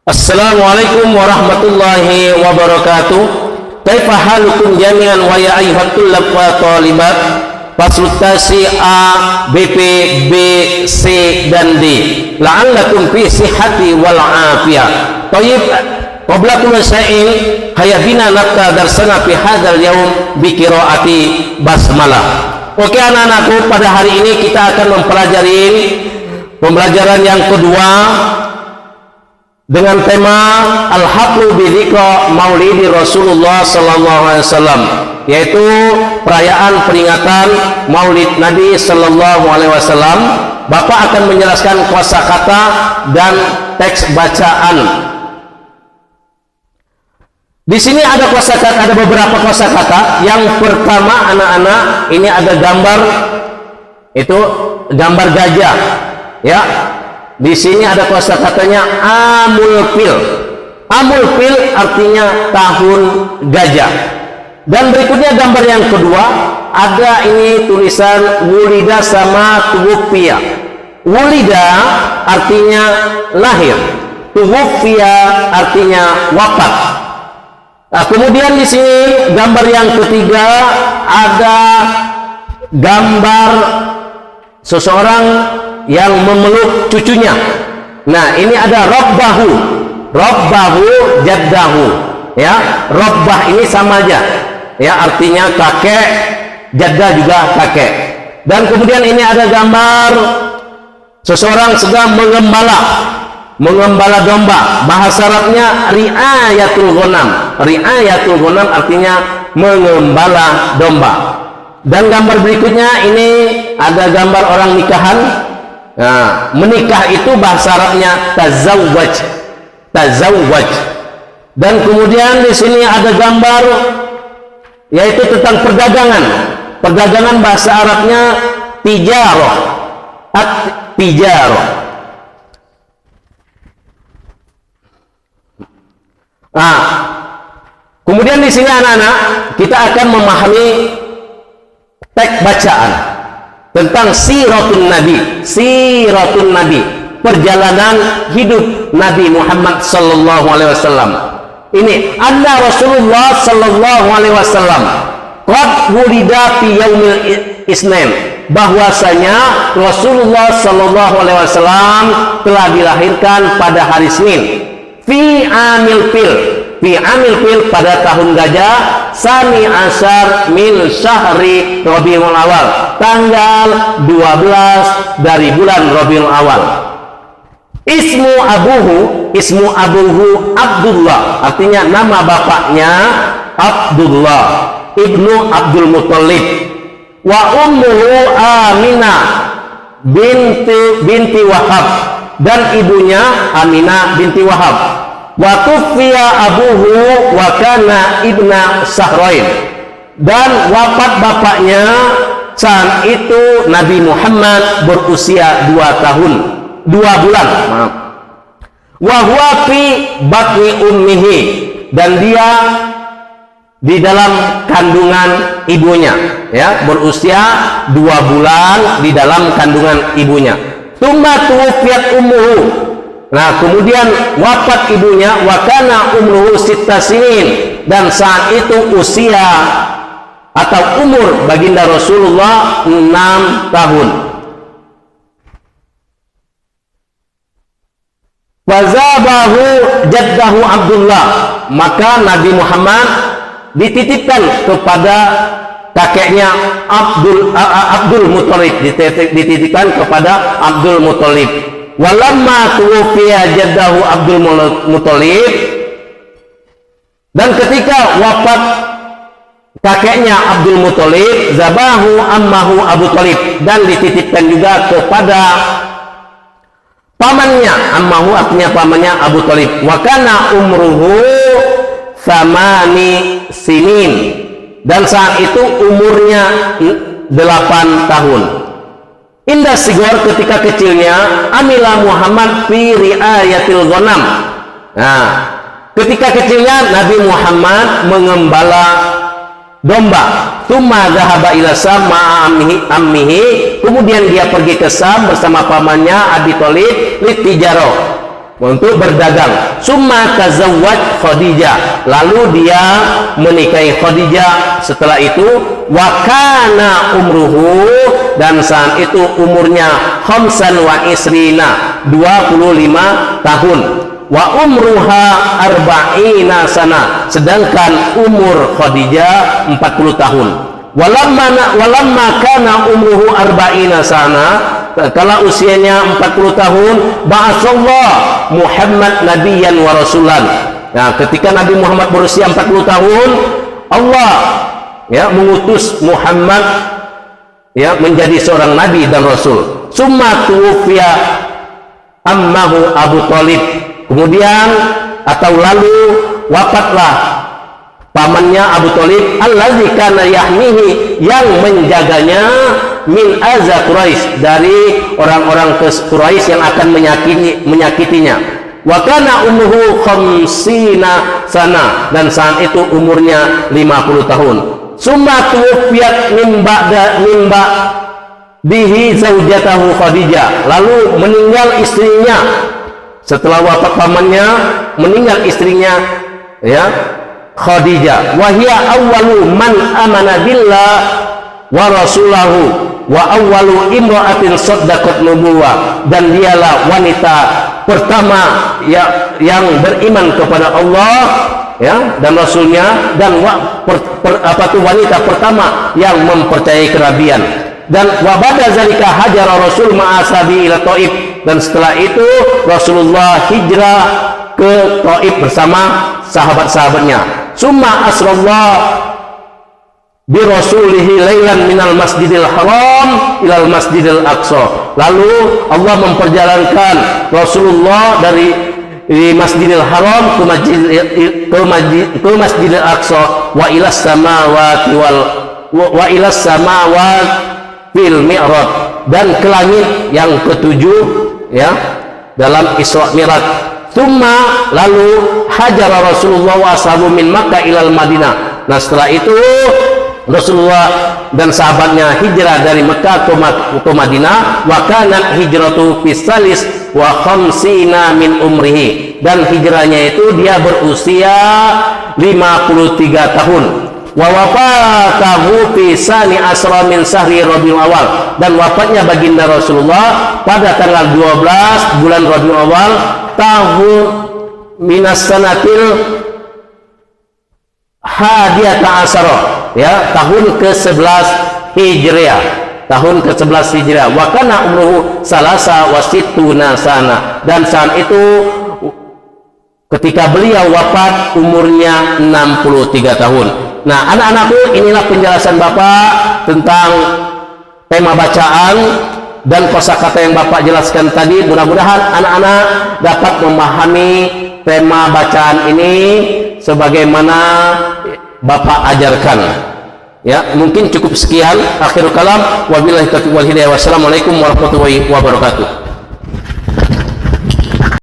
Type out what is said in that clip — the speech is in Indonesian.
Assalamualaikum warahmatullahi wabarakatuh. Kaifa halukum jami'an wa ya ayyuhat tullab wa talibat. Faslu tasi A, BP, B, C dan D. La'allakum fi sihhati wal afiyah. Thayyib, qabla kulli syai'in hayya bina nabda darsana fi hadzal yaum bi qiraati basmalah. Oke anak-anakku, pada hari ini kita akan mempelajari pembelajaran yang kedua dengan tema Al-Haflu bi Dzikra Maulidi Rasulullah sallallahu alaihi wasallam, yaitu perayaan peringatan Maulid Nabi sallallahu alaihi wasallam. Bapak akan menjelaskan kosakata dan teks bacaan. Di sini ada kosakata, ada beberapa kosakata. Yang pertama anak-anak, ini ada gambar, itu gambar gajah, ya. Di sini ada kosakatanya amul fil. Amul fil artinya tahun gajah. Dan berikutnya gambar yang kedua, ada ini tulisan wulida sama tuwfiya. Wulida artinya lahir, tuwfiya artinya wafat. Nah, kemudian di sini gambar yang ketiga ada gambar seseorang yang memeluk cucunya. Nah, ini ada rabbahu, rabbahu jaddahu, ya. Rabbah ini sama aja, ya, artinya kakek, jaddah juga kakek. Dan kemudian ini ada gambar seseorang sedang mengembala domba. Bahasa Arabnya ri'ayatul ghanam. Ri'ayatul ghanam artinya mengembala domba. Dan gambar berikutnya ini ada gambar orang nikahan. Nah, menikah itu bahasa Arabnya tazawwaj, tazawwaj. Dan kemudian di sini ada gambar yaitu tentang perdagangan. Perdagangan bahasa Arabnya tijarah, at-tijarah. Nah, kemudian di sini anak-anak kita akan memahami teks bacaan tentang siratun Nabi, siratun Nabi, perjalanan hidup Nabi Muhammad sallallahu alaihi wasallam. Ini anna Rasulullah sallallahu alaihi wasallam qad wulida fi yaumil isnin, bahwasanya Rasulullah sallallahu alaihi wasallam telah dilahirkan pada hari Senin. Fi amil fil, fi amil fil pada tahun gajah, sani asar min syahri Rabiul Awal, tanggal 12 dari bulan Rabiul Awal. Ismu abuhu Abdullah, artinya nama bapaknya Abdullah ibnu Abdul Muthalib. Wa ummuhu Aminah binti Wahab, dan ibunya Aminah binti Wahab. Wa tufiya abuhu wa kana ibna Sahrain, dan wafat bapaknya saat itu Nabi Muhammad berusia 2 bulan. Wa huwa fi batni ummihi, dan dia di dalam kandungan ibunya, ya, berusia 2 bulan di dalam kandungan ibunya. Tsumma tuwfiyat ummuhu. Nah, kemudian wafat ibunya, wa kana umruhu sitta sinin, dan saat itu usia atau umur baginda Rasulullah 6 tahun. Wazabahu jaddahu Abdullah, maka Nabi Muhammad dititipkan kepada kakeknya Abdul Muthalib, dititipkan kepada Abdul Muthalib. Walamma tuwfiya jaddahu Abdul Muthalib, dan ketika wafat kakeknya Abdul Muthalib, zabahu ammahu Abu Thalib, dan dititipkan juga kepada pamannya. Ammahu artinya pamannya Abu Thalib. Wa kana umruhu samani sinin, dan saat itu umurnya 8 tahun. Indah sigor, ketika kecilnya, amila Muhammad fi riayatil ghanam. Nah, ketika kecilnya Nabi Muhammad mengembala domba. Tsumma dzahaba ila Sam ammihi, kemudian dia pergi ke Sam bersama pamannya Abi Thalib litijaro, untuk berdagang. Summa tazawwaj Khadijah, lalu dia menikahi Khadijah. Setelah itu wa kana umruhu, dan saat itu umurnya khamsan wa isrina, 25 tahun. Wa umruha arba'ina sana, sedangkan umur Khadijah 40 tahun. Walamma kana umruhu arba'ina sana, kalau usianya 40 tahun, ba'atsallah Muhammad nabiyyan wa rasulan. Nah, ketika Nabi Muhammad berusia 40 tahun, Allah ya mengutus Muhammad ya menjadi seorang nabi dan rasul. Summa tuwfiya ammahu Abu Thalib, kemudian atau lalu wafatlah pamannya Abu Thalib, allazi kana yahmihi, yang menjaganya, min azza Quraisy, dari orang-orang Quraisy yang akan menyakitinya. Wa kana umruhu khamsina sana, dan saat itu umurnya 50 tahun. Summa tuwfiyat min ba'dihi zaujatahu Khadijah, lalu meninggal istrinya. Setelah wafat pamannya, meninggal istrinya ya Khadijah. Wahia awwalu man amana billah wa rasulahu wa awwalu imra'atin saddaqat nubuwah, dan dialah wanita pertama yang beriman kepada Allah ya dan rasulnya, dan wanita pertama yang mempercayai kenabian. Dan wa ba'da zalika hajara rasul ma'asabi ila Thaif, dan setelah itu Rasulullah hijrah ke Thaif bersama sahabat-sahabatnya. Summa asrallah bi rasulihi lailan minal masjidil haram ilal masjidil aqsa, lalu Allah memperjalankan Rasulullah dari Masjidil Haram ke Masjidil Aqsa, wa ilas samawati wa ilas samawati fil mi'raj, dan ke langit yang ketujuh ya dalam Isra Mi'raj. Tsumma, lalu hajara Rasulullah wa ashabu min Makkah ilal Madinah. Nah, setelah itu Rasulullah dan sahabatnya hijrah dari Mekah ke Madinah. Wa kanat hijratu fisalis wa khamsina min umrihi, dan hijrahnya itu dia berusia 53 tahun. Wa wafatahu fi sani asra min sahri Rabiul Awal, dan wafatnya baginda Rasulullah pada tanggal 12 bulan Rabiul Awal tahun minas sanatil hadiyata asara, ya tahun ke-11 Hijriah, tahun ke-11 Hijriah. Wa kana umruhu salasa wasittuna sana, dan saat itu ketika beliau wafat umurnya 63 tahun. Nah, anak-anakku, inilah penjelasan Bapak tentang tema bacaan dan kosakata yang Bapak jelaskan tadi. Mudah-mudahan anak-anak dapat memahami tema bacaan ini sebagaimana Bapak ajarkan. Ya, mungkin cukup sekian. Akhirul kalam, wabillahi taufiq wal hidayah. Wassalamualaikum warahmatullahi wabarakatuh.